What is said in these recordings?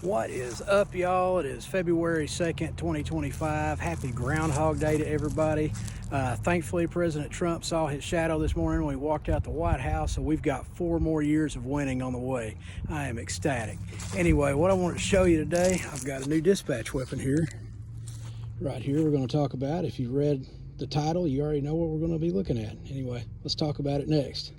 What is up, y'all? It is February 2nd, 2025. Happy Groundhog Day to everybody. Thankfully, President Trump saw his shadow this morning when he walked out the White House, so we've got 4 more years of winning on the way. I am ecstatic. Anyway, what I wanted to show you today, I've got a new dispatch weapon here. Right here, we're going to talk about. If you read the title, you already know what we're going to be looking at. Anyway, let's talk about it next.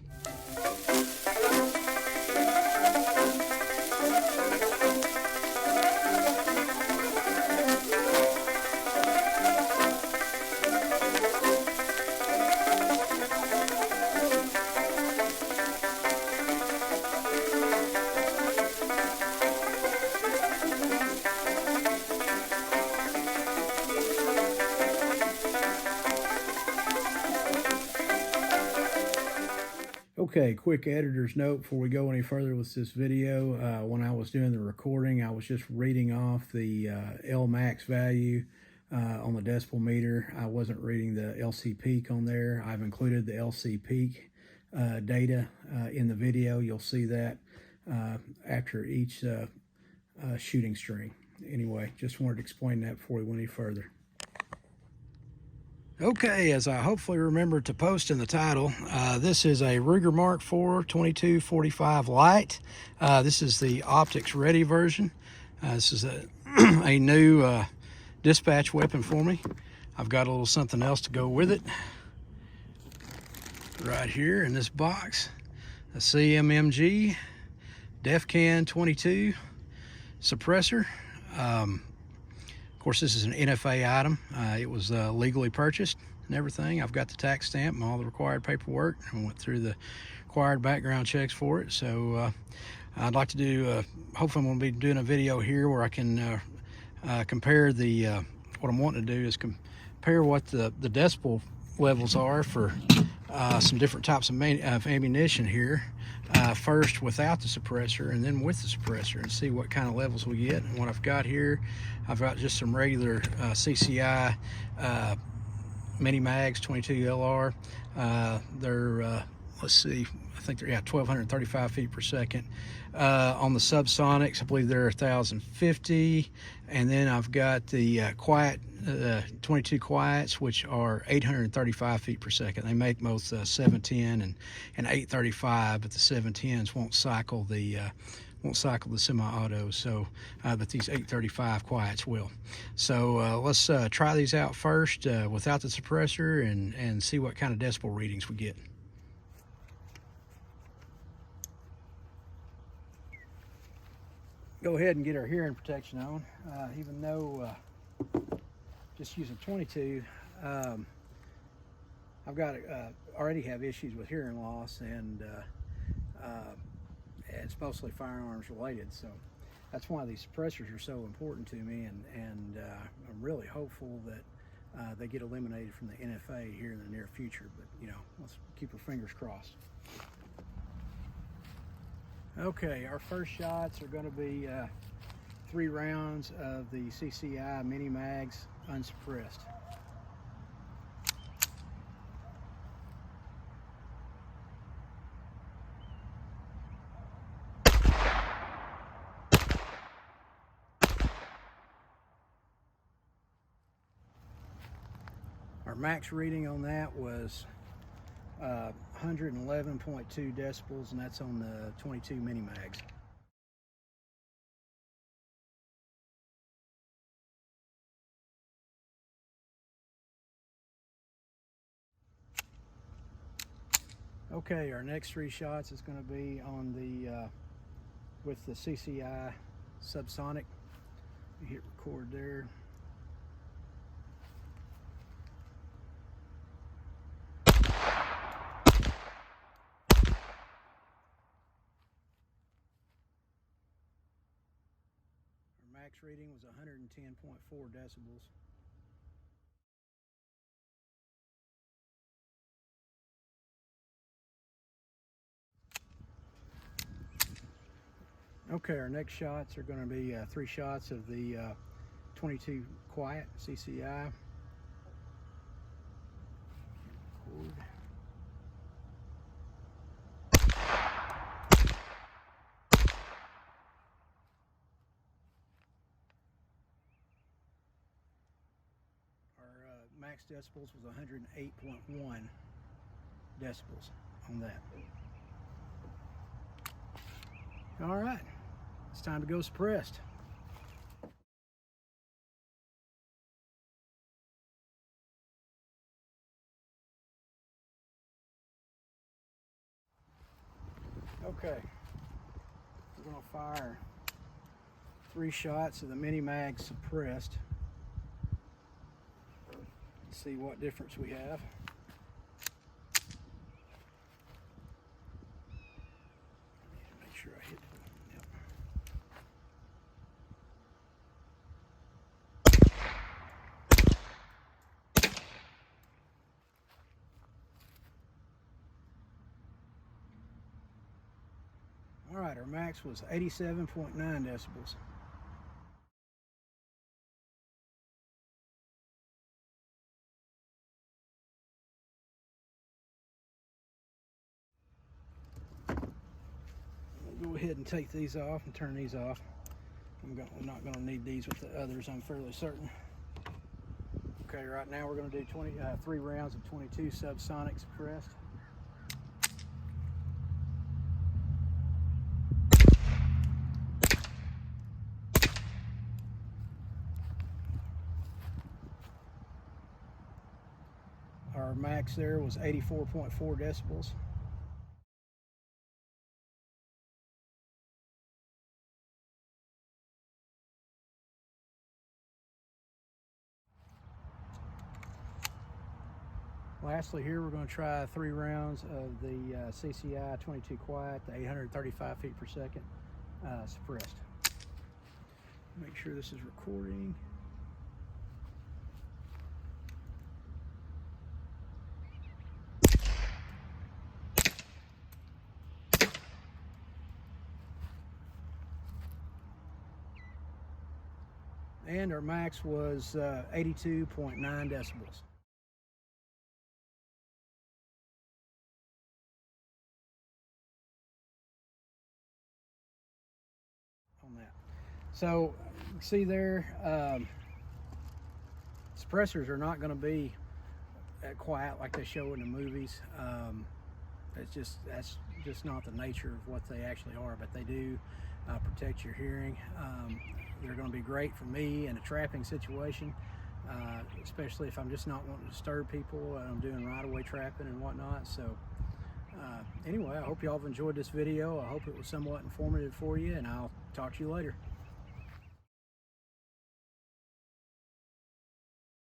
Okay, quick editor's note before we go any further with this video. When I was doing the recording, I was just reading off the Lmax value on the decibel meter. I wasn't reading the LCpeak on there. I've included the LCpeak data in the video. You'll see that after each shooting string. Anyway, just wanted to explain that before we went any further. Okay, as I hopefully remembered to post in the title, this is a Ruger Mark IV 2245 Lite. This is the optics ready version. This is a new dispatch weapon for me. I've got a little something else to go with it. Right here in this box, a CMMG Defcan-22 suppressor. Of course, this is an NFA item. It was legally purchased and everything. I've got the tax stamp and all the required paperwork. I went through the required background checks for it. So I'd like to do, hopefully I'm going to be doing a video here where I can compare the, what I'm wanting to do is compare what the decibel levels are for some different types of ammunition here. First without the suppressor and then with the suppressor, and see what kind of levels we get. And what I've got here, I've got just some regular CCI mini mags 22 LR. They're let's see, I think they're 1235 feet per second. On the subsonics, I believe they're 1050. And then I've got the quiet 22 quiets, which are 835 feet per second. They make both 710 and 835, but the 710s won't cycle the semi-autos. So, but these 835 quiets will. So let's try these out first without the suppressor and see what kind of decibel readings we get. Go ahead and get our hearing protection on, even though just using 22, I've got already have issues with hearing loss, and it's mostly firearms related. So that's why these suppressors are so important to me, and I'm really hopeful that they get eliminated from the NFA here in the near future. But you know, let's keep our fingers crossed. Okay, our first shots are going to be 3 rounds of the CCI mini mags unsuppressed. Our max reading on that was 111.2 decibels, and that's on the 22 mini mags. Okay, our next 3 shots is going to be on the with the CCI subsonic. You hit record there. Max reading was 110.4 decibels. Okay, our next shots are going to be 3 shots of the 22 quiet CCI. Record. max decibels was 108.1 decibels on that. All right, it's time to go suppressed. Okay, we're gonna fire 3 shots of the mini mag suppressed. Let's see what difference we have. Make sure I hit. Yep. All right, our max was 87.9 decibels. We'll go ahead and take these off and turn these off. I'm not going to need these with the others, I'm fairly certain. Okay, right now we're going to do 3 rounds of 22 subsonic suppressed. Our max there was 84.4 decibels. Lastly here, we're going to try 3 rounds of the CMMG quiet, the 835 feet per second suppressed. Make sure this is recording. And our max was 82.9 decibels. On that. So you can see there, suppressors are not going to be quiet like they show in the movies. That's just not the nature of what they actually are, but they do protect your hearing. They're going to be great for me in a trapping situation, especially if I'm just not wanting to disturb people and I'm doing right-of-way trapping and whatnot. So anyway, I hope y'all have enjoyed this video. I hope it was somewhat informative for you, and I'll talk to you later.